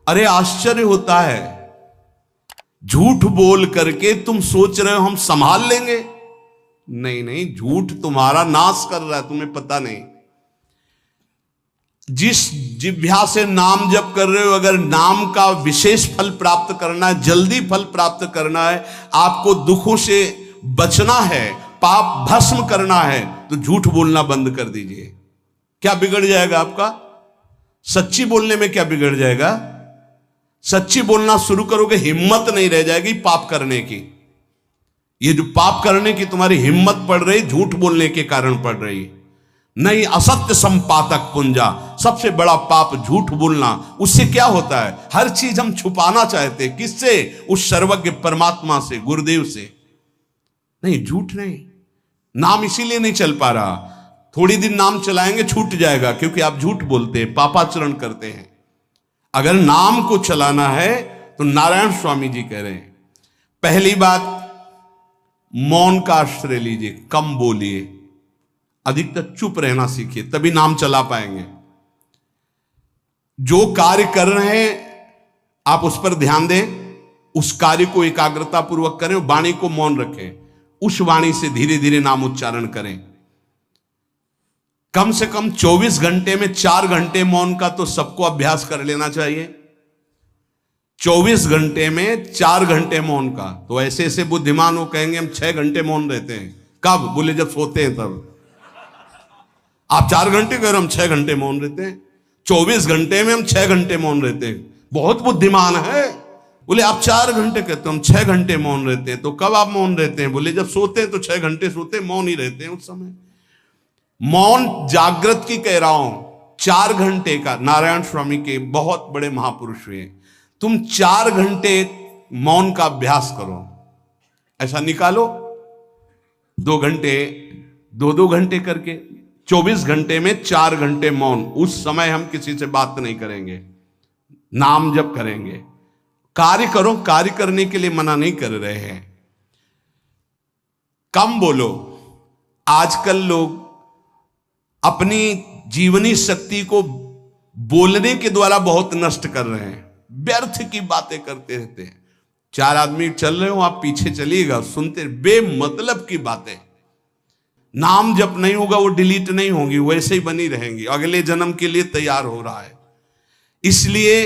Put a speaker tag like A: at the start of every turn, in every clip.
A: अरे आश्चर्य होता है, झूठ बोल करके तुम सोच रहे हो हम संभाल लेंगे। नहीं नहीं, झूठ तुम्हारा नाश कर रहा है, तुम्हें पता नहीं। जिस जिह्वा से नाम जप कर रहे हो, अगर नाम का विशेष फल प्राप्त करना है, जल्दी फल प्राप्त करना है, आपको दुखों से बचना है, पाप भस्म करना है, तो झूठ बोलना बंद कर दीजिए। क्या बिगड़ जाएगा आपका? सच्ची बोलने में क्या बिगड़ जाएगा? सच्ची बोलना शुरू करोगे, हिम्मत नहीं रह जाएगी पाप करने की। ये जो पाप करने की तुम्हारी हिम्मत पड़ रही, झूठ बोलने के कारण पड़ रही। नहीं, असत्य संपातक पुंजा, सबसे बड़ा पाप झूठ बोलना। उससे क्या होता है? हर चीज हम छुपाना चाहते, किससे? उस सर्वज्ञ परमात्मा से, गुरुदेव से। नहीं, झूठ नहीं। नाम इसीलिए नहीं चल पा रहा, थोड़ी दिन नाम चलाएंगे छूट जाएगा, क्योंकि आप झूठ बोलते हैं, पापाचरण करते हैं। अगर नाम को चलाना है तो नारायण स्वामी जी कह रहे हैं, पहली बात मौन का आश्रय लीजिए, कम बोलिए, अधिकतर चुप रहना सीखिए, तभी नाम चला पाएंगे। जो कार्य कर रहे हैं आप उस पर ध्यान दें, उस कार्य को एकाग्रता पूर्वक करें, वाणी को मौन रखें, उस वाणी से धीरे धीरे नाम उच्चारण करें। कम से कम 24 घंटे में 4 घंटे मौन का तो सबको अभ्यास कर लेना चाहिए। 24 घंटे में 4 घंटे मौन का। तो ऐसे ऐसे बुद्धिमान हो कहेंगे हम 6 घंटे मौन रहते हैं। कब? बोले जब सोते हैं तब। आप 4 घंटे कह रहे, हम 6 घंटे मौन रहते हैं। 24 घंटे में हम 6 घंटे मौन रहते हैं, बहुत बुद्धिमान है। बोले आप 4 घंटे कहते हो, हम 6 घंटे मौन रहते हैं। तो कब आप मौन रहते हैं? बोले जब सोते हैं तो 6 घंटे सोते हैं, मौन ही रहते हैं उस समय। मौन जागृत की कह रहा हूं, 4 घंटे का। नारायण स्वामी के बहुत बड़े महापुरुष हुए, तुम 4 घंटे मौन का अभ्यास करो, ऐसा निकालो 2 घंटे, 2-2 घंटे करके 24 घंटे में 4 घंटे मौन। उस समय हम किसी से बात नहीं करेंगे, नाम जप करेंगे। कार्य करो, कार्य करने के लिए मना नहीं कर रहे हैं। कम बोलो। आजकल लोग अपनी जीवनी शक्ति को बोलने के द्वारा बहुत नष्ट कर रहे हैं, व्यर्थ की बातें करते रहते हैं। 4 आदमी चल रहे हो, आप पीछे चलिएगा, सुनते, बेमतलब की बातें। नाम जप नहीं होगा, वो डिलीट नहीं होंगी, वैसे ही बनी रहेंगी, अगले जन्म के लिए तैयार हो रहा है। इसलिए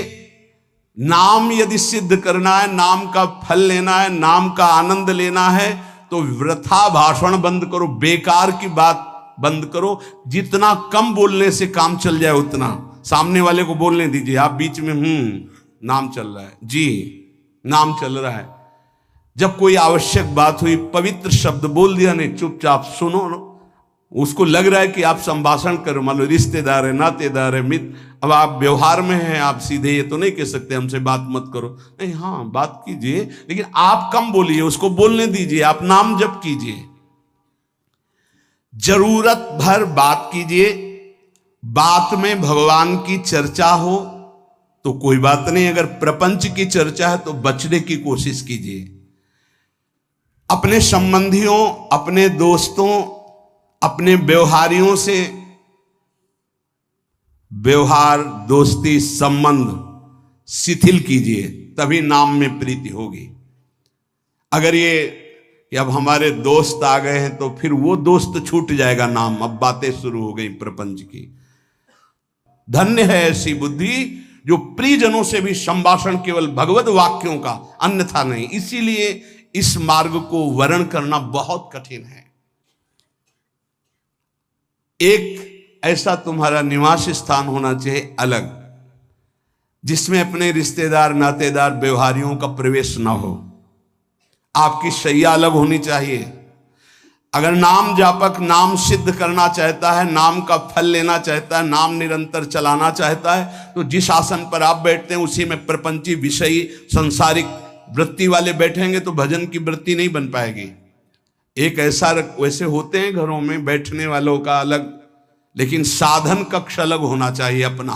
A: नाम यदि सिद्ध करना है, नाम का फल लेना है, नाम का आनंद लेना है, तो वृथा भाषण बंद करो, बेकार की बात बंद करो। जितना कम बोलने से काम चल जाए उतना। सामने वाले को बोलने दीजिए, आप बीच में नाम चल रहा है जी, नाम चल रहा है। जब कोई आवश्यक बात हुई, पवित्र शब्द बोल दिया, नहीं चुपचाप सुनो। उसको लग रहा है कि आप संभाषण करो, मान लो रिश्तेदार है, नातेदार है, मित्र, अब आप व्यवहार में हैं, आप सीधे ये तो नहीं कह सकते हमसे बात मत करो, नहीं, हाँ बात कीजिए, लेकिन आप कम बोलिए, उसको बोलने दीजिए, आप नाम जप कीजिए, जरूरत भर बात कीजिए। बात में भगवान की चर्चा हो तो कोई बात नहीं, अगर प्रपंच की चर्चा है तो बचने की कोशिश कीजिए। अपने संबंधियों, अपने दोस्तों, अपने व्यवहारियों से व्यवहार, दोस्ती, संबंध शिथिल कीजिए, तभी नाम में प्रीति होगी। अगर ये कि अब हमारे दोस्त आ गए हैं तो फिर वो दोस्त छूट जाएगा नाम, अब बातें शुरू हो गई प्रपंच की। धन्य है ऐसी बुद्धि जो प्रियजनों से भी संभाषण केवल भगवत वाक्यों का, अन्यथा नहीं। इसीलिए इस मार्ग को वर्ण करना बहुत कठिन है। एक ऐसा तुम्हारा निवास स्थान होना चाहिए अलग, जिसमें अपने रिश्तेदार, नातेदार, व्यवहारियों का प्रवेश ना हो। आपकी शैया अलग होनी चाहिए। अगर नाम जापक नाम सिद्ध करना चाहता है, नाम का फल लेना चाहता है, नाम निरंतर चलाना चाहता है, तो जिस आसन पर आप बैठते हैं उसी में प्रपंची, विषयी, संसारिक वृत्ति वाले बैठेंगे तो भजन की वृत्ति नहीं बन पाएगी। एक ऐसा, वैसे होते हैं घरों में बैठने वालों का अलग, लेकिन साधन कक्ष अलग होना चाहिए अपना।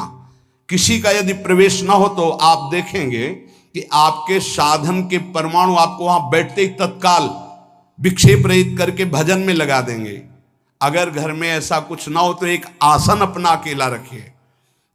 A: किसी का यदि प्रवेश ना हो तो आप देखेंगे कि आपके साधन के परमाणु आपको वहां बैठते ही तत्काल विक्षेप रहित करके भजन में लगा देंगे। अगर घर में ऐसा कुछ ना हो तो एक आसन अपना अकेला रखिए,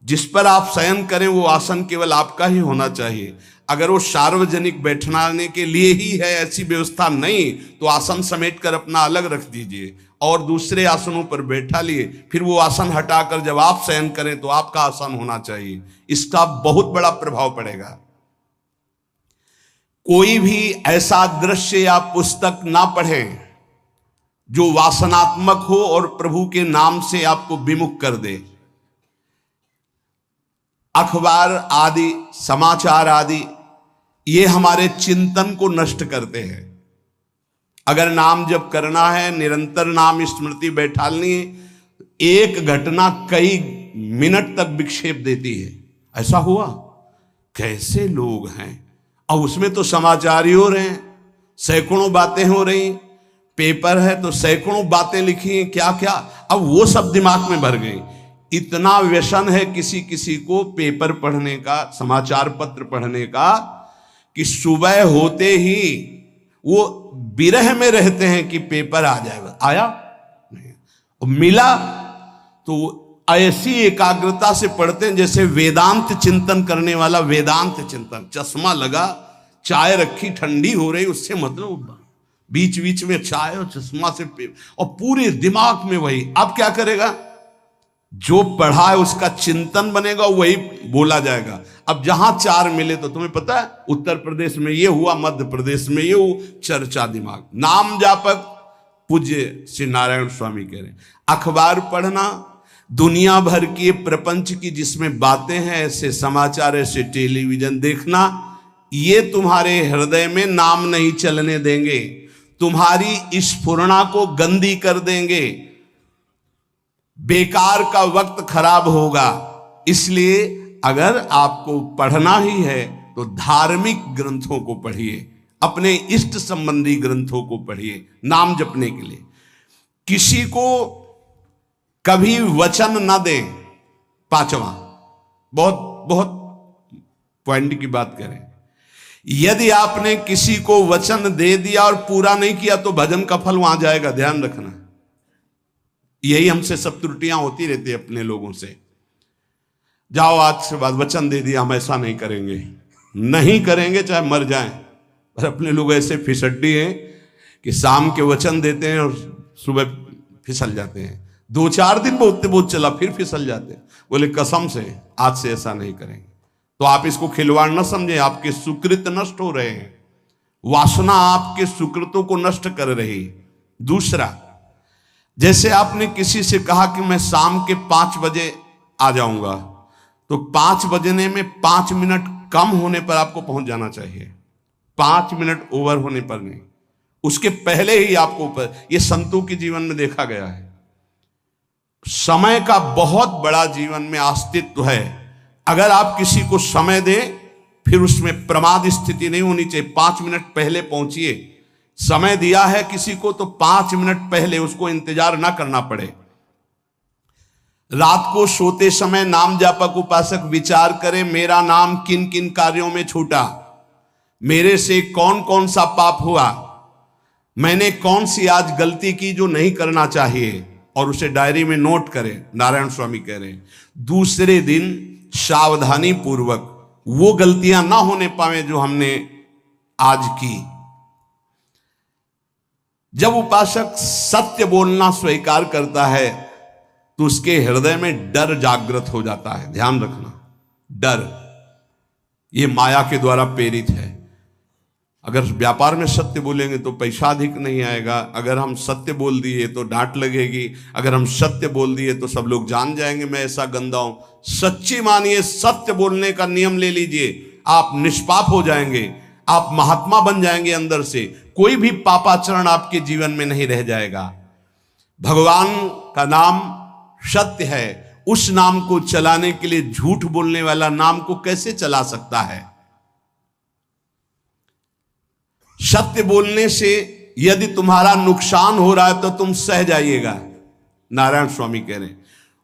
A: जिस पर आप शयन करें वो आसन केवल आपका ही होना चाहिए। अगर वो सार्वजनिक बैठने के लिए ही है, ऐसी व्यवस्था नहीं, तो आसन समेट कर अपना अलग रख दीजिए और दूसरे आसनों पर बैठा लिए, फिर वो आसन हटाकर जब आप शयन करें तो आपका आसन होना चाहिए। इसका बहुत बड़ा प्रभाव पड़ेगा। कोई भी ऐसा दृश्य या पुस्तक ना पढ़ें जो वासनात्मक हो और प्रभु के नाम से आपको विमुख कर दे। अखबार आदि, समाचार आदि, ये हमारे चिंतन को नष्ट करते हैं। अगर नाम जप करना है, निरंतर नाम स्मृति बैठालनी है, एक घटना कई मिनट तक विक्षेप देती है। ऐसा हुआ, कैसे लोग हैं, और उसमें तो समाचार ही हो रहे हैं, सैकड़ों बातें हो रही, पेपर है तो सैकड़ों बातें लिखी हैं, क्या क्या, अब वो सब दिमाग में भर गई। इतना व्यसन है किसी किसी को पेपर पढ़ने का, समाचार पत्र पढ़ने का, कि सुबह होते ही वो विरह में रहते हैं कि पेपर आ जाएगा। आया नहीं, मिला तो ऐसी एकाग्रता से पढ़ते हैं जैसे वेदांत चिंतन करने वाला वेदांत चिंतन। चश्मा लगा, चाय रखी, ठंडी हो रही, उससे मतलब बीच बीच में चाय और चश्मा से और पूरे दिमाग में वही। अब क्या करेगा, जो पढ़ा है उसका चिंतन बनेगा, वही बोला जाएगा। अब जहां चार मिले तो तुम्हें पता है, उत्तर प्रदेश में ये हुआ, मध्य प्रदेश में ये हुआ, चर्चा दिमाग। नाम जापक पूज्य श्री नारायण स्वामी कह रहे हैं, अखबार पढ़ना, दुनिया भर की प्रपंच की जिसमें बातें हैं, ऐसे समाचार, ऐसे टेलीविजन देखना, ये तुम्हारे हृदय में नाम नहीं चलने देंगे, तुम्हारी स्फुरणा को गंदी कर देंगे, बेकार का वक्त खराब होगा। इसलिए अगर आपको पढ़ना ही है तो धार्मिक ग्रंथों को पढ़िए, अपने इष्ट संबंधी ग्रंथों को पढ़िए नाम जपने के लिए। किसी को कभी वचन न दें। पांचवा, बहुत बहुत पॉइंट की बात करें, यदि आपने किसी को वचन दे दिया और पूरा नहीं किया तो भजन का फल वहां जाएगा, ध्यान रखना। यही हमसे सब त्रुटियां होती रहती है अपने लोगों से। जाओ आज से बाद वचन दे दिया, हम ऐसा नहीं करेंगे, नहीं करेंगे चाहे मर जाएं। पर अपने लोग ऐसे फिसड्डी हैं कि शाम के वचन देते हैं और सुबह फिसल जाते हैं, 2-4 दिन बहुत बहुत चला फिर फिसल जाते हैं। बोले कसम से आज से ऐसा नहीं करेंगे। तो आप इसको खिलवाड़ न समझें, आपके सुकृत नष्ट हो रहे हैं, वासना आपके सुकृतों को नष्ट कर रही। दूसरा, जैसे आपने किसी से कहा कि मैं शाम के 5 बजे आ जाऊंगा, तो 5 बजने में 5 मिनट कम होने पर आपको पहुंच जाना चाहिए, 5 मिनट ओवर होने पर नहीं, उसके पहले ही आपको ऊपर। यह संतों के जीवन में देखा गया है। समय का बहुत बड़ा जीवन में अस्तित्व है। अगर आप किसी को समय दें, फिर उसमें प्रमाद स्थिति नहीं होनी चाहिए। 5 मिनट पहले पहुंचिए। समय दिया है किसी को तो 5 मिनट पहले उसको इंतजार ना करना पड़े। रात को सोते समय नाम जापक उपासक विचार करें, मेरा नाम किन किन कार्यों में छूटा, मेरे से कौन कौन सा पाप हुआ, मैंने कौन सी आज गलती की जो नहीं करना चाहिए, और उसे डायरी में नोट करें। नारायण स्वामी कह रहे हैं दूसरे दिन सावधानी पूर्वक वो गलतियां ना होने पावे जो हमने आज की। जब उपासक सत्य बोलना स्वीकार करता है तो उसके हृदय में डर जागृत हो जाता है। ध्यान रखना, डर ये माया के द्वारा प्रेरित है। अगर व्यापार में सत्य बोलेंगे तो पैसा अधिक नहीं आएगा, अगर हम सत्य बोल दिए तो डांट लगेगी, अगर हम सत्य बोल दिए तो सब लोग जान जाएंगे मैं ऐसा गंदा हूं। सच्ची मानिए, सत्य बोलने का नियम ले लीजिए, आप निष्पाप हो जाएंगे, आप महात्मा बन जाएंगे अंदर से, कोई भी पापाचरण आपके जीवन में नहीं रह जाएगा। भगवान का नाम सत्य है, उस नाम को चलाने के लिए झूठ बोलने वाला नाम को कैसे चला सकता है। सत्य बोलने से यदि तुम्हारा नुकसान हो रहा है तो तुम सह जाइएगा। नारायण स्वामी कह रहे हैं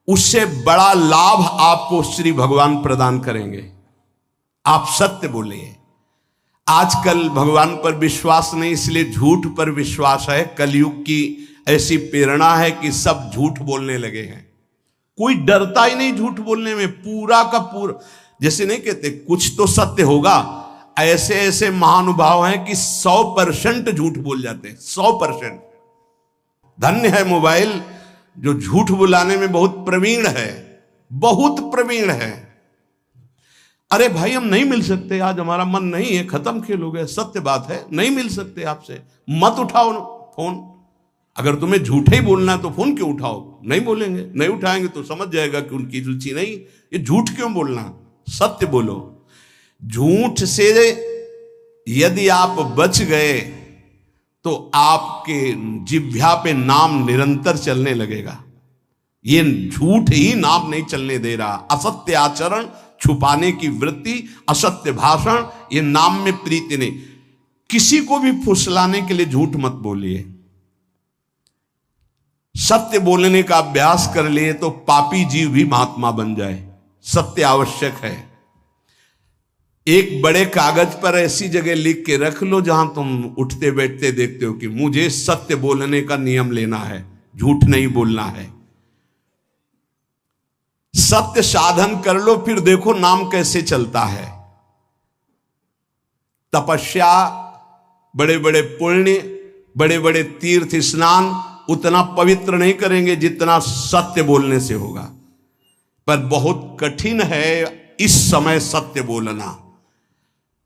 A: उससे बड़ा लाभ आपको श्री भगवान प्रदान करेंगे। आप सत्य बोलिए। आजकल भगवान पर विश्वास नहीं, इसलिए झूठ पर विश्वास है। कलयुग की ऐसी प्रेरणा है कि सब झूठ बोलने लगे हैं। कोई डरता ही नहीं झूठ बोलने में, पूरा का पूरा। जैसे नहीं कहते कुछ तो सत्य होगा, ऐसे ऐसे महानुभाव हैं कि 100% झूठ बोल जाते हैं, 100%। धन्य है मोबाइल जो झूठ बुलाने में बहुत प्रवीण है, बहुत प्रवीण है। अरे भाई हम नहीं मिल सकते, आज हमारा मन नहीं है, खत्म खेल हो गया, सत्य बात है, नहीं मिल सकते आपसे, मत उठाओ फोन। अगर तुम्हें झूठे ही बोलना है तो फोन क्यों उठाओ? नहीं बोलेंगे, नहीं उठाएंगे तो समझ जाएगा कि उनकी रुचि नहीं। ये झूठ क्यों बोलना, सत्य बोलो। झूठ से यदि आप बच गए तो आपके जिह्वा पे नाम निरंतर चलने लगेगा। ये झूठ ही नाम नहीं चलने दे रहा। असत्य आचरण, छुपाने की वृत्ति, असत्य भाषण, ये नाम में प्रीति नहीं। किसी को भी फुसलाने के लिए झूठ मत बोलिए। सत्य बोलने का अभ्यास कर लिए तो पापी जीव भी महात्मा बन जाए। सत्य आवश्यक है। एक बड़े कागज पर ऐसी जगह लिख के रख लो जहां तुम उठते बैठते देखते हो कि मुझे सत्य बोलने का नियम लेना है, झूठ नहीं बोलना है। सत्य साधन कर लो, फिर देखो नाम कैसे चलता है। तपस्या, बड़े बड़े पुण्य, बड़े बड़े तीर्थ स्नान उतना पवित्र नहीं करेंगे जितना सत्य बोलने से होगा। पर बहुत कठिन है इस समय सत्य बोलना।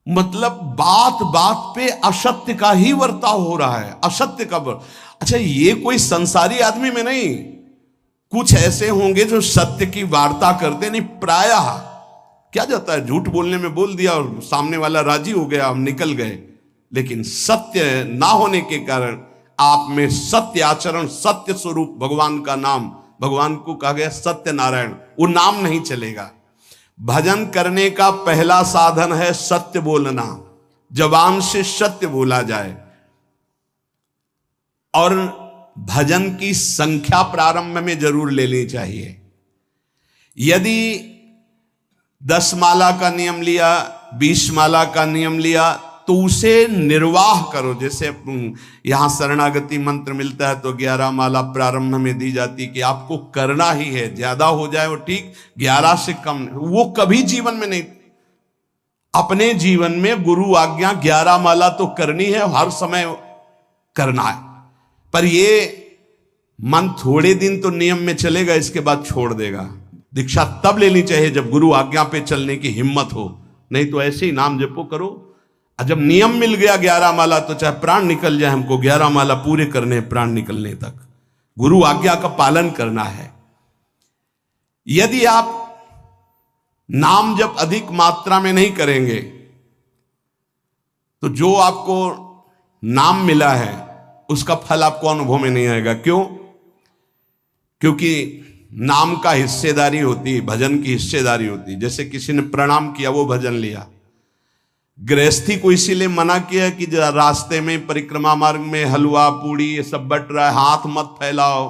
A: मतलब बात बात पे असत्य का ही वर्ताव हो रहा है, असत्य का अच्छा, ये कोई संसारी आदमी में नहीं, कुछ ऐसे होंगे जो सत्य की वार्ता करते नहीं। प्रायः क्या जाता है, झूठ बोलने में बोल दिया और सामने वाला राजी हो गया, हम निकल गए। लेकिन सत्य ना होने के कारण आप में सत्य आचरण, सत्य स्वरूप भगवान का नाम, भगवान को कहा गया सत्य नारायण, वो नाम नहीं चलेगा। भजन करने का पहला साधन है सत्य बोलना, जबान से सत्य बोला जाए। और भजन की संख्या प्रारंभ में जरूर लेनी चाहिए। यदि 10 माला का नियम लिया, 20 माला का नियम लिया, तो उसे निर्वाह करो। जैसे यहां शरणागति मंत्र मिलता है तो 11 माला प्रारंभ में दी जाती कि आपको करना ही है, ज्यादा हो जाए वो ठीक, 11 से कम वो कभी जीवन में नहीं। अपने जीवन में गुरु आज्ञा 11 माला तो करनी है, हर समय करना है। पर ये मन थोड़े दिन तो नियम में चलेगा, इसके बाद छोड़ देगा। दीक्षा तब लेनी चाहिए जब गुरु आज्ञा पे चलने की हिम्मत हो, नहीं तो ऐसे ही नाम जपो करो। जब नियम मिल गया 11 माला तो चाहे प्राण निकल जाए, हमको 11 माला पूरे करने हैं, प्राण निकलने तक गुरु आज्ञा का पालन करना है। यदि आप नाम जप अधिक मात्रा में नहीं करेंगे तो जो आपको नाम मिला है उसका फल आपको अनुभव में नहीं आएगा। क्यों? क्योंकि नाम का हिस्सेदारी होती है, भजन की हिस्सेदारी होती है। जैसे किसी ने प्रणाम किया, वो भजन लिया। गृहस्थी को इसीलिए मना किया कि रास्ते में परिक्रमा मार्ग में हलवा पूड़ी ये सब बट रहा है, हाथ मत फैलाओ।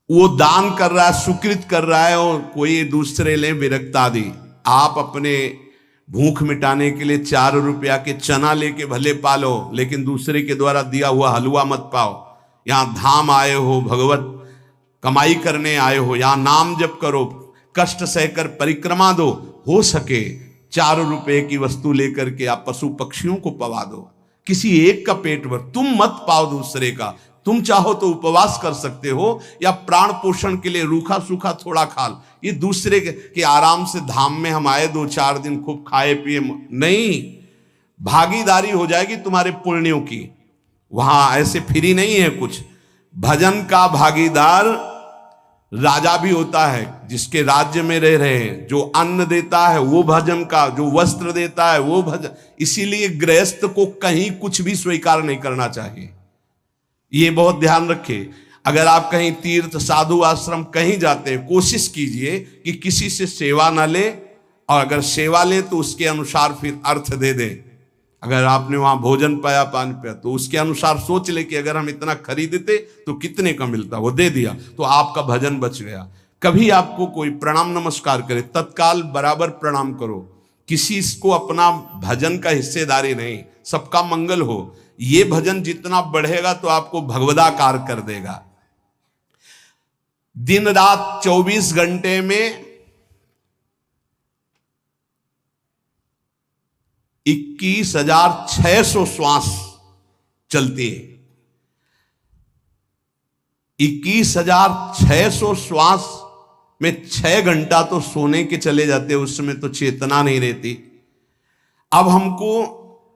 A: वो दान कर रहा है, सुकृत कर रहा है, और कोई दूसरे ले विरक्त आदि। आप अपने भूख मिटाने के लिए 4 रुपया के चना लेके भले पालो, लेकिन दूसरे के द्वारा दिया हुआ हलवा मत पाओ। यहां धाम आए हो, भगवत कमाई करने आए हो, यहां नाम जप करो, कष्ट सहकर परिक्रमा दो। हो सके 4 रुपए की वस्तु लेकर के आप पशु पक्षियों को पवा दो, किसी एक का पेट भर। तुम मत पाओ दूसरे का। तुम चाहो तो उपवास कर सकते हो या प्राण पोषण के लिए रूखा सूखा थोड़ा खा लो। ये दूसरे के आराम से धाम में हम आए 2-4 दिन खूब खाए पिए नहीं, भागीदारी हो जाएगी तुम्हारे पुण्यों की। वहां ऐसे फ्री नहीं है कुछ। भजन का भागीदार राजा भी होता है, जिसके राज्य में रह रहे हैं। जो अन्न देता है वो भजन का, जो वस्त्र देता है वो भजन। इसीलिए गृहस्थ को कहीं कुछ भी स्वीकार नहीं करना चाहिए। ये बहुत ध्यान रखिए। अगर आप कहीं तीर्थ साधु आश्रम कहीं जाते हैं, कोशिश कीजिए कि किसी से सेवा ना ले, और अगर सेवा ले तो उसके अनुसार फिर अर्थ दे दे। अगर आपने वहां भोजन पाया, पानी पाया, तो उसके अनुसार सोच ले कि अगर हम इतना खरीदते तो कितने का मिलता, वो दे दिया तो आपका भजन बच गया। कभी आपको कोई प्रणाम नमस्कार करे, तत्काल बराबर प्रणाम करो। किसी को अपना भजन का हिस्सेदारी नहीं, सबका मंगल हो। ये भजन जितना बढ़ेगा तो आपको भगवदाकार कर देगा। दिन रात 24 घंटे में 21,600 श्वास चलती है। 21,600 श्वास में 6 घंटा तो सोने के चले जाते, उसमें तो चेतना नहीं रहती। अब हमको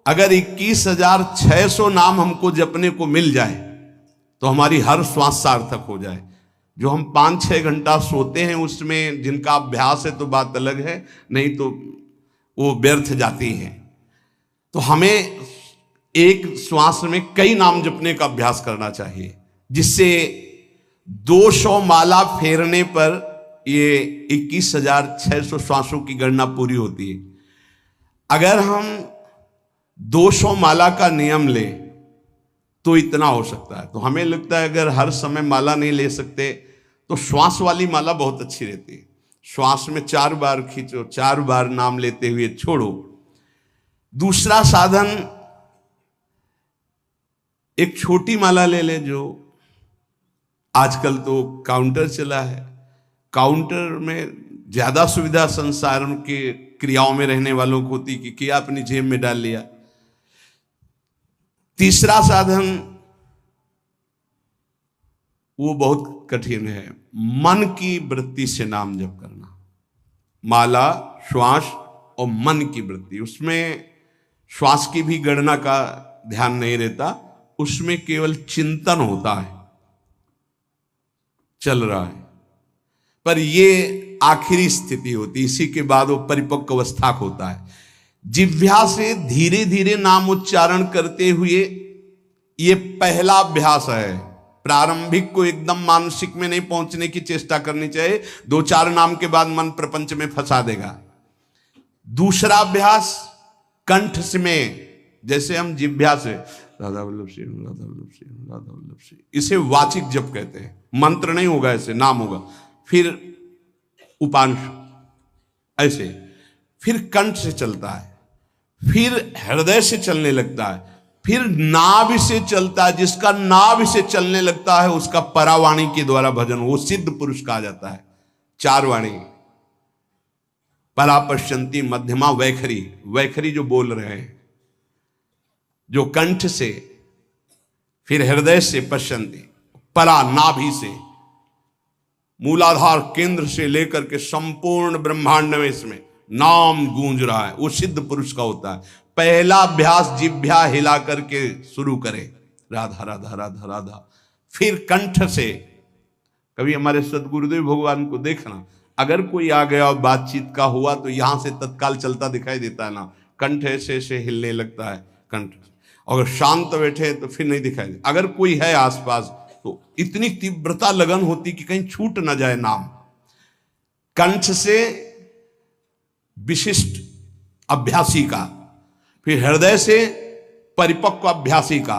A: अगर 21,600 नाम हमको जपने को मिल जाए तो हमारी हर श्वास सार्थक हो जाए। जो हम 5-6 घंटा सोते हैं उसमें जिनका अभ्यास है तो बात अलग है, नहीं तो वो व्यर्थ जाती है। तो हमें एक श्वास में कई नाम जपने का अभ्यास करना चाहिए, जिससे 200 माला फेरने पर ये 21,600 श्वासों की गणना पूरी होती है। अगर हम 200 माला का नियम ले तो इतना हो सकता है। तो हमें लगता है अगर हर समय माला नहीं ले सकते तो श्वास वाली माला बहुत अच्छी रहती है। श्वास में 4 बार खींचो, 4 बार नाम लेते हुए छोड़ो। दूसरा साधन, एक छोटी माला ले ले, जो आजकल तो काउंटर चला है। काउंटर में ज्यादा सुविधा संसार के क्रियाओं में रहने वालों को होती कि क्या अपनी जेब में डाल लिया। तीसरा साधन वो बहुत कठिन है, मन की वृत्ति से नाम जप करना। माला, श्वास और मन की वृत्ति, उसमें श्वास की भी गणना का ध्यान नहीं रहता, उसमें केवल चिंतन होता है, चल रहा है। पर ये आखिरी स्थिति होती, इसी के बाद वो परिपक्व अवस्था होता है। जिह्वा से धीरे धीरे नाम उच्चारण करते हुए ये पहला अभ्यास है। प्रारंभिक को एकदम मानसिक में नहीं पहुंचने की चेष्टा करनी चाहिए, 2-4 नाम के बाद मन प्रपंच में फंसा देगा। दूसरा अभ्यास कंठ से में, जैसे हम जिह्वा से राधा वल्लभ सिंह, राधा वल्लभ सिंह, राधा वल्लभ सिंह, इसे वाचिक जप कहते हैं। मंत्र नहीं होगा, ऐसे नाम होगा। फिर उपांश ऐसे, फिर कंठ से चलता है, फिर हृदय से चलने लगता है, फिर नाभि से चलता है। जिसका नाभि से चलने लगता है उसका परावाणी के द्वारा भजन, वो सिद्ध पुरुष कहा जाता है। 4 वाणी, परा, पश्यंती, मध्यमा, वैखरी। वैखरी जो बोल रहे हैं, जो कंठ से, फिर हृदय से पश्यंती, परा नाभि से, मूलाधार केंद्र से लेकर के संपूर्ण ब्रह्मांड में इसमें नाम गूंज रहा है, वो सिद्ध पुरुष का होता है। पहला अभ्यास जिह्वा हिला करके शुरू करें, राधा राधा राधा राधा। फिर कंठ से, कभी हमारे सदगुरुदेव भगवान को देखना, अगर कोई आ गया और बातचीत का हुआ तो यहां से तत्काल चलता दिखाई देता है ना, कंठ ऐसे ऐसे हिलने लगता है कंठ। अगर शांत बैठे तो फिर नहीं दिखाई दे। अगर कोई है आसपास तो इतनी तीव्रता लगन होती कि कहीं छूट ना जाए नाम। कंठ से विशिष्ट अभ्यासी का, फिर हृदय से परिपक्व अभ्यासी का,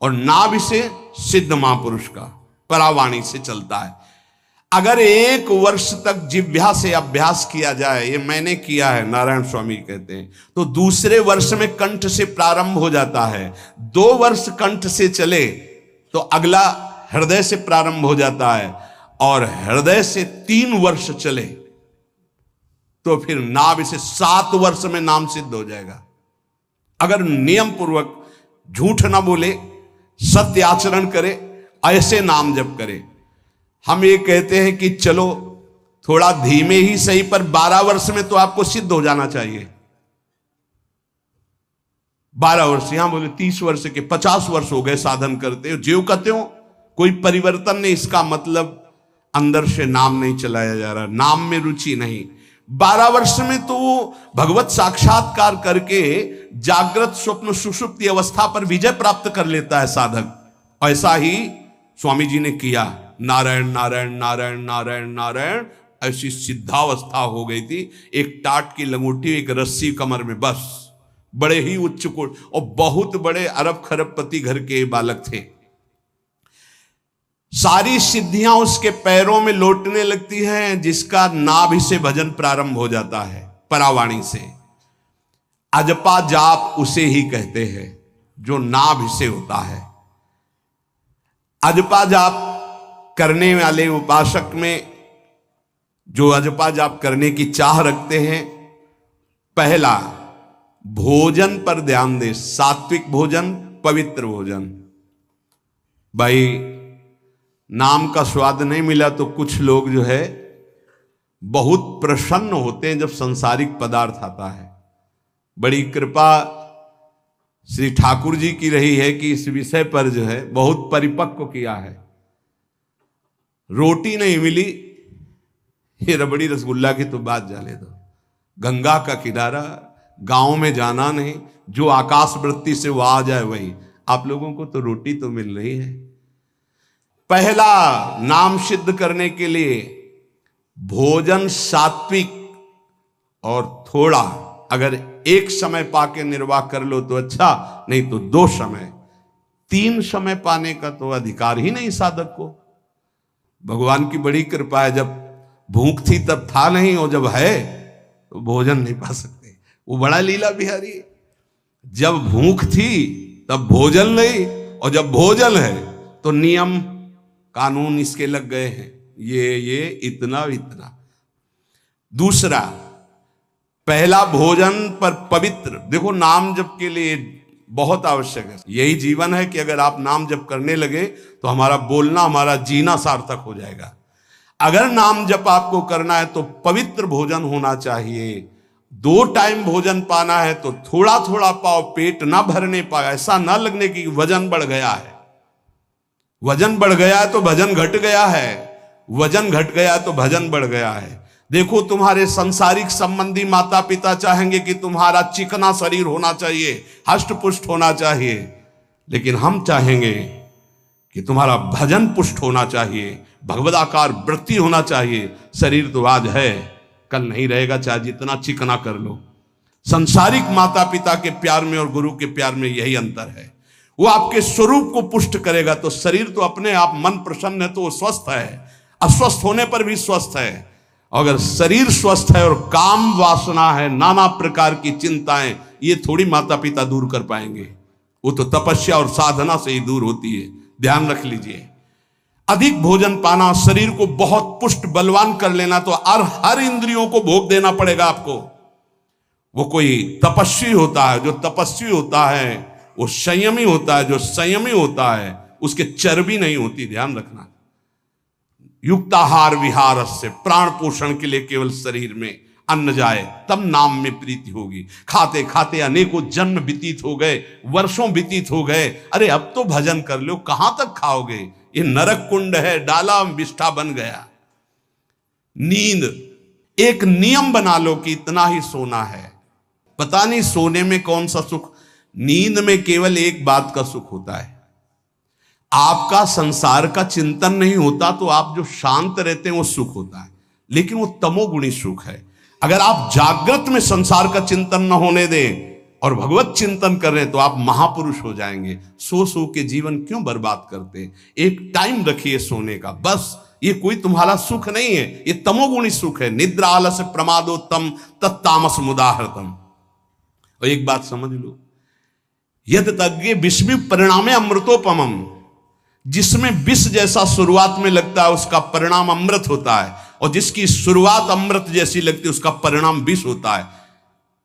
A: और नाभि से सिद्ध महापुरुष का, परावाणी से चलता है। अगर 1 वर्ष तक जिह्वा से अभ्यास किया जाए, ये मैंने किया है, नारायण स्वामी कहते हैं, तो दूसरे वर्ष में कंठ से प्रारंभ हो जाता है। 2 वर्ष कंठ से चले तो अगला हृदय से प्रारंभ हो जाता है, और हृदय से 3 वर्ष चले तो फिर नाभि से 7 वर्ष में नाम सिद्ध हो जाएगा। अगर नियम पूर्वक झूठ ना बोले, सत्य आचरण करे, ऐसे नाम जप करे। हम ये कहते हैं कि चलो थोड़ा धीमे ही सही, पर 12 वर्ष में तो आपको सिद्ध हो जाना चाहिए। 12 वर्ष, यहां बोले 30 वर्ष के, 50 वर्ष हो गए साधन करते हो, ज्यों कहते हो कोई परिवर्तन नहीं। इसका मतलब अंदर से नाम नहीं चलाया जा रहा, नाम में रुचि नहीं। 12 वर्ष में तो वो भगवत साक्षात्कार करके जागृत स्वप्न सुषुप्ति अवस्था पर विजय प्राप्त कर लेता है साधक। ऐसा ही स्वामी जी ने किया। नारायण नारायण नारायण नारायण नारायण, ऐसी सिद्धावस्था हो गई थी। एक टाट की लंगोटी, एक रस्सी कमर में, बस। बड़े ही उच्च कोट और बहुत बड़े अरब खरबपति घर के बालक थे। सारी सिद्धियां उसके पैरों में लौटने लगती हैं, जिसका नाभि से भजन प्रारंभ हो जाता है, परावाणी से। अजपा जाप उसे ही कहते हैं जो नाभि से होता है। अजपा जाप करने वाले उपासक में जो अजपा जाप करने की चाह रखते हैं, पहला भोजन पर ध्यान दे, सात्विक भोजन, पवित्र भोजन। भाई नाम का स्वाद नहीं मिला तो कुछ लोग जो है बहुत प्रसन्न होते हैं जब सांसारिक पदार्थ आता है। बड़ी कृपा श्री ठाकुर जी की रही है कि इस विषय पर जो है बहुत परिपक्व किया है। रोटी नहीं मिली, ये रबड़ी रसगुल्ला की तो बात जाने दो। गंगा का किनारा, गांव में जाना नहीं, जो आकाश वृत्ति से वो आ जाए वही। आप लोगों को तो रोटी तो मिल रही है। पहला नाम सिद्ध करने के लिए भोजन सात्विक और थोड़ा, अगर एक समय पाके निर्वाह कर लो तो अच्छा, नहीं तो 2 समय, 3 समय पाने का तो अधिकार ही नहीं साधक को। भगवान की बड़ी कृपा है, जब भूख थी तब था नहीं, और जब है तो भोजन नहीं पा सकते। वो बड़ा लीला बिहारी है। जब भूख थी तब भोजन नहीं, और जब भोजन है तो नियम कानून इसके लग गए हैं, ये इतना इतना। दूसरा, पहला भोजन पर पवित्र। देखो नाम जप के लिए बहुत आवश्यक है। यही जीवन है कि अगर आप नाम जप करने लगे तो हमारा बोलना, हमारा जीना सार्थक हो जाएगा। अगर नाम जप आपको करना है तो पवित्र भोजन होना चाहिए। 2 टाइम भोजन पाना है तो थोड़ा थोड़ा पाओ, पेट ना भरने पाए, ऐसा ना लगने की वजन बढ़ गया है। वजन बढ़ गया है तो भजन घट गया है, वजन घट गया तो भजन बढ़ गया है। देखो तुम्हारे संसारिक संबंधी माता पिता चाहेंगे कि तुम्हारा चिकना शरीर होना चाहिए, हष्ट पुष्ट होना चाहिए, लेकिन हम चाहेंगे कि तुम्हारा भजन पुष्ट होना चाहिए, भगवदाकार वृत्ति होना चाहिए। शरीर तो आज है, कल नहीं रहेगा, चाहे जितना चिकना कर लो। संसारिक माता पिता के प्यार में और गुरु के प्यार में यही अंतर है। वो आपके स्वरूप को पुष्ट करेगा तो शरीर तो अपने आप, मन प्रसन्न है तो वो स्वस्थ है, अस्वस्थ होने पर भी स्वस्थ है। अगर शरीर स्वस्थ है और काम वासना है, नाना प्रकार की चिंताएं, ये थोड़ी माता पिता दूर कर पाएंगे। वो तो तपस्या और साधना से ही दूर होती है, ध्यान रख लीजिए। अधिक भोजन पाना, शरीर को बहुत पुष्ट बलवान कर लेना, तो हर इंद्रियों को भोग देना पड़ेगा आपको। वो कोई तपस्वी होता है, जो तपस्वी होता है वो संयमी होता है, जो संयमी होता है उसके चर्बी नहीं होती, ध्यान रखना। युक्ताहार विहार से, प्राण पोषण के लिए केवल शरीर में अन्न जाए तब नाम में प्रीति होगी। खाते खाते अनेकों जन्म व्यतीत हो गए, वर्षों व्यतीत हो गए, अरे अब तो भजन कर लो, कहां तक खाओगे? ये नरक कुंड है, डाला विष्ठा बन गया। नींद, एक नियम बना लो कि इतना ही सोना है। पता नहीं सोने में कौन सा सुख, नींद में केवल एक बात का सुख होता है, आपका संसार का चिंतन नहीं होता, तो आप जो शांत रहते हैं वो सुख होता है, लेकिन वो तमोगुणी सुख है। अगर आप जागृत में संसार का चिंतन न होने दें और भगवत चिंतन कर रहे हैं तो आप महापुरुष हो जाएंगे। सो के जीवन क्यों बर्बाद करते हैं? एक टाइम रखिए सोने का, बस। ये कोई तुम्हारा सुख नहीं है, ये तमोगुणी सुख है। निद्रा आलस्य प्रमादोत्तम तत्तामस मुदाहृतम। और एक बात समझ लो, यद तज्ञे विषमि परिणामे अमृतोपमम। जिसमें विष जैसा शुरुआत में लगता है उसका परिणाम अमृत होता है, और जिसकी शुरुआत अमृत जैसी लगती है उसका परिणाम विष होता है।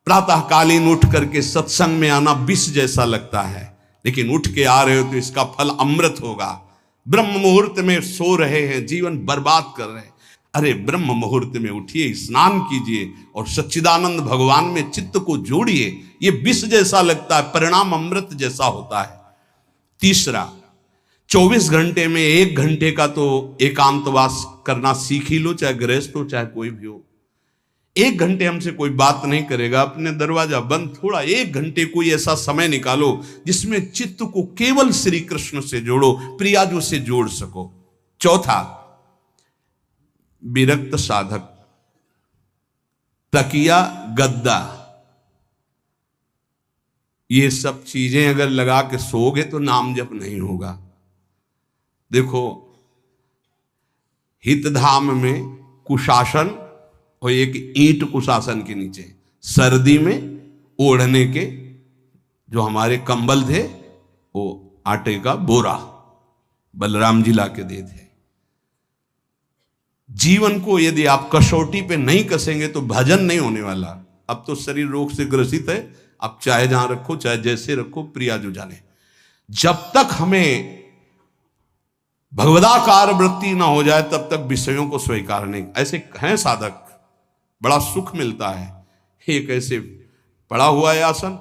A: प्रातःकालीन उठ करके सत्संग में आना विष जैसा लगता है, लेकिन उठ के आ रहे हो तो इसका फल अमृत होगा। ब्रह्म मुहूर्त में सो रहे हैं, जीवन बर्बाद कर रहे हैं, अरे ब्रह्म मुहूर्त में उठिए, स्नान कीजिए और सच्चिदानंद भगवान में चित्त को जोड़िए। ये विष जैसा लगता है, परिणाम अमृत जैसा होता है। तीसरा, 24 घंटे में 1 घंटे का तो एकांतवास करना सीख ही लो, चाहे गृहस्थ हो चाहे कोई भी हो। 1 घंटे हमसे कोई बात नहीं करेगा, अपने दरवाजा बंद, थोड़ा 1 घंटे कोई ऐसा समय निकालो जिसमें चित्त को केवल श्री कृष्ण से जोड़ो, प्रियाजू से जोड़ सको। चौथा, विरक्त साधक, तकिया गद्दा, ये सब चीजें अगर लगा के सोओगे तो नाम जप नहीं होगा। देखो, हितधाम में कुशासन और एक ईंट कुशासन के नीचे, सर्दी में ओढ़ने के जो हमारे कंबल थे वो आटे का बोरा बलराम जी ला के दे थे। जीवन को यदि आप कसौटी पे नहीं कसेंगे तो भजन नहीं होने वाला। अब तो शरीर रोग से ग्रसित है, आप चाहे जहां रखो चाहे जैसे रखो, प्रिया जो जाने। जब तक हमें भगवदाकार वृत्ति ना हो जाए तब तक विषयों को स्वीकार नहीं। ऐसे हैं साधक, बड़ा सुख मिलता है। एक ऐसे पड़ा हुआ है आसन,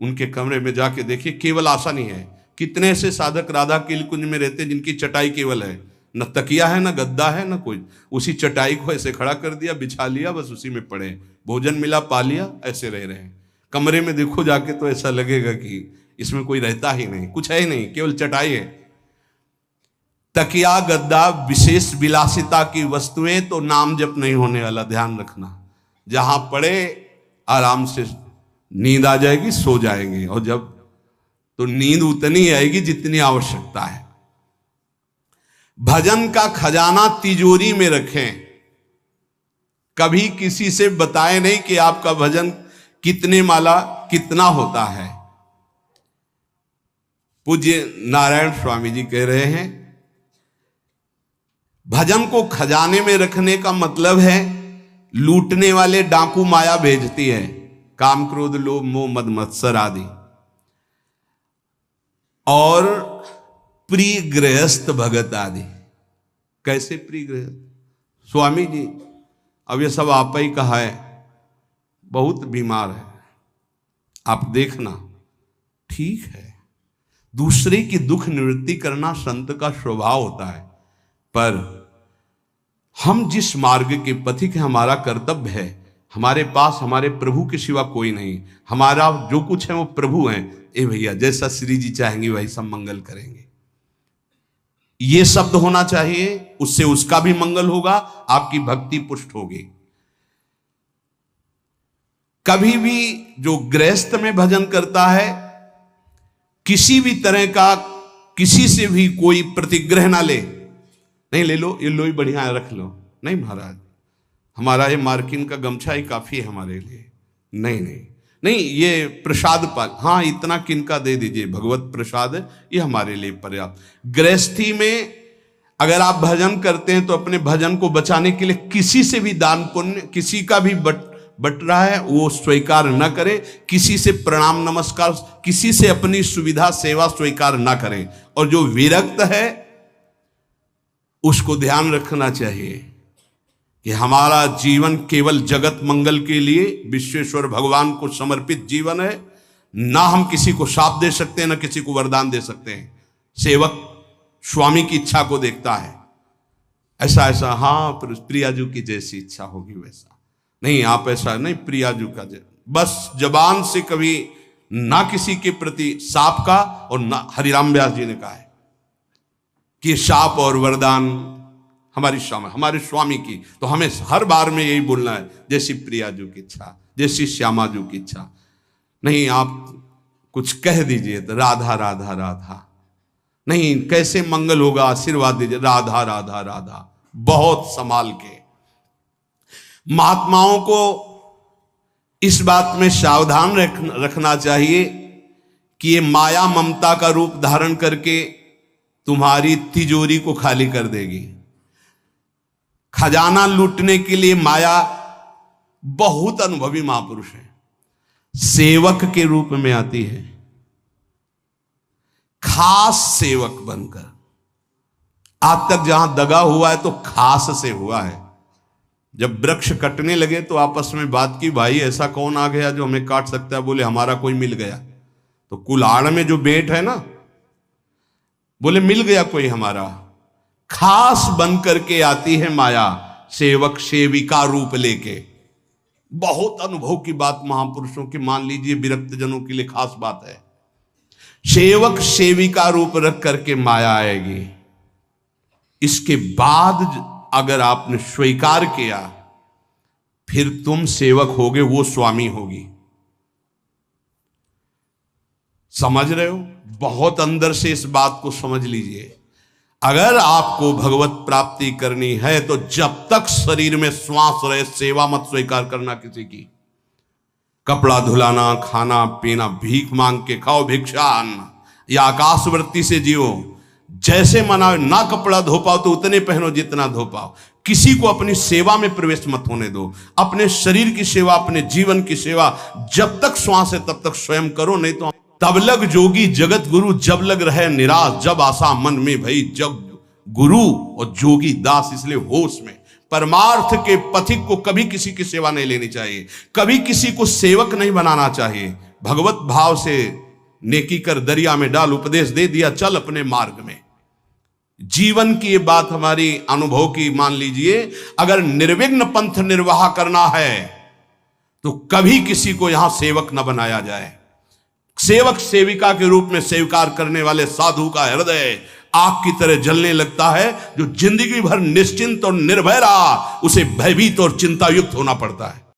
A: उनके कमरे में जाके देखिए, केवल आसन ही है। कितने ऐसे साधक राधा के कुंज में रहते हैं जिनकी चटाई केवल है, न तकिया है न गद्दा है न कोई, उसी चटाई को ऐसे खड़ा कर दिया, बिछा लिया, बस उसी में पड़े, भोजन मिला पा लिया, ऐसे रह रहे हैं। कमरे में देखो जाके तो ऐसा लगेगा कि इसमें कोई रहता ही नहीं, कुछ है ही नहीं, केवल चटाई है। तकिया गद्दा विशेष विलासिता की वस्तुएं तो नाम जप नहीं होने वाला, ध्यान रखना। जहां पड़े आराम से नींद आ जाएगी, सो जाएंगे, और जब तो नींद उतनी आएगी जितनी आवश्यकता है। भजन का खजाना तिजोरी में रखें, कभी किसी से बताएं नहीं कि आपका भजन कितने माला कितना होता है। पूज्य नारायण स्वामी जी कह रहे हैं, भजन को खजाने में रखने का मतलब है लूटने वाले डाकू माया भेजती है, काम क्रोध लोभ मोह मद मत्सर आदि, और प्रिय गृहस्थ भगत आदि। कैसे प्रिय गृहस्थ? स्वामी जी अब ये सब आप ही कहा है, बहुत बीमार है, आप देखना। ठीक है, दूसरे की दुख निवृत्ति करना संत का स्वभाव होता है, पर हम जिस मार्ग के पथिक हैं, हमारा कर्तव्य है, हमारे पास हमारे प्रभु के सिवा कोई नहीं, हमारा जो कुछ है वो प्रभु हैं। ए भैया, जैसा श्री जी चाहेंगे वही सब मंगल करेंगे, ये शब्द होना चाहिए, उससे उसका भी मंगल होगा, आपकी भक्ति पुष्ट होगी। कभी भी जो गृहस्थ में भजन करता है, किसी भी तरह का किसी से भी कोई प्रतिग्रह ना ले, नहीं ले लो, ये लो ही बढ़िया है, रख लो, नहीं महाराज हमारा ये मार्किन का गमछा ही काफी है हमारे लिए, नहीं नहीं नहीं, ये प्रसाद पाल, हाँ इतना किनका दे दीजिए, भगवत प्रसाद है, ये हमारे लिए पर्याप्त। गृहस्थी में अगर आप भजन करते हैं तो अपने भजन को बचाने के लिए किसी से भी दान पुण्य, किसी का भी बट रहा है वो स्वीकार न करें, किसी से प्रणाम नमस्कार, किसी से अपनी सुविधा सेवा स्वीकार न करें। और जो विरक्त है उसको ध्यान रखना चाहिए कि हमारा जीवन केवल जगत मंगल के लिए विश्वेश्वर भगवान को समर्पित जीवन है। ना हम किसी को शाप दे सकते हैं, ना किसी को वरदान दे सकते हैं। सेवक स्वामी की इच्छा को देखता है, ऐसा ऐसा, हाँ प्रियाजू की जैसी इच्छा होगी वैसा नहीं, आप ऐसा नहीं, प्रियाजू का बस जबान से कभी ना किसी के प्रति शाप का, और ना हरिराम व्यास जी ने कहा है कि शाप और वरदान हमारे स्वामी की, तो हमें हर बार में यही बोलना है, जैसी प्रियाजू की इच्छा, जैसी श्यामाजू की इच्छा। नहीं आप कुछ कह दीजिए तो राधा राधा राधा, नहीं कैसे मंगल होगा, आशीर्वाद दीजिए राधा राधा राधा, बहुत संभाल के। महात्माओं को इस बात में सावधान रखना चाहिए कि ये माया ममता का रूप धारण करके तुम्हारी तिजोरी को खाली कर देगी। खजाना लूटने के लिए माया बहुत अनुभवी महापुरुष है, सेवक के रूप में आती है, खास सेवक बनकर। आज तक जहां दगा हुआ है तो खास से हुआ है। जब वृक्ष कटने लगे तो आपस में बात की, भाई ऐसा कौन आ गया जो हमें काट सकता है? बोले हमारा कोई मिल गया। तो कुल्हाड़ में जो बेंट है ना, बोले मिल गया कोई हमारा। खास बन करके आती है माया, सेवक सेविका रूप लेके। बहुत अनुभव की बात महापुरुषों की, मान लीजिए विरक्त जनों के लिए खास बात है। सेवक सेविका रूप रख करके माया आएगी। इसके बाद अगर आपने स्वीकार किया, फिर तुम सेवक होगे, वो स्वामी होगी। समझ रहे हो? बहुत अंदर से इस बात को समझ लीजिए। अगर आपको भगवत प्राप्ति करनी है तो जब तक शरीर में श्वास रहे, सेवा मत स्वीकार करना किसी की। कपड़ा धुलाना, खाना पीना, भीख मांग के खाओ, भिक्षा अन्न, या आकाशवृत्ति से जियो। जैसे मना, ना कपड़ा धो पाओ तो उतने पहनो जितना धो पाओ। किसी को अपनी सेवा में प्रवेश मत होने दो। अपने शरीर की सेवा, अपने जीवन की सेवा जब तक श्वास है तब तक स्वयं करो, नहीं तो तब लग जोगी जगत गुरु, जब लग रहे निराश, जब आशा मन में भई, जब गुरु और जोगी दास। इसलिए होश में परमार्थ के पथिक को कभी किसी की सेवा नहीं लेनी चाहिए, कभी किसी को सेवक नहीं बनाना चाहिए। भगवत भाव से नेकी कर दरिया में डाल, उपदेश दे दिया, चल अपने मार्ग में। जीवन की ये बात हमारी अनुभव की मान लीजिए, अगर निर्विघ्न पंथ निर्वाह करना है तो कभी किसी को यहां सेवक न बनाया जाए। सेवक सेविका के रूप में स्वीकार करने वाले साधु का हृदय आग की तरह जलने लगता है। जो जिंदगी भर निश्चिंत और निर्भय रहा, उसे भयभीत और चिंतायुक्त होना पड़ता है।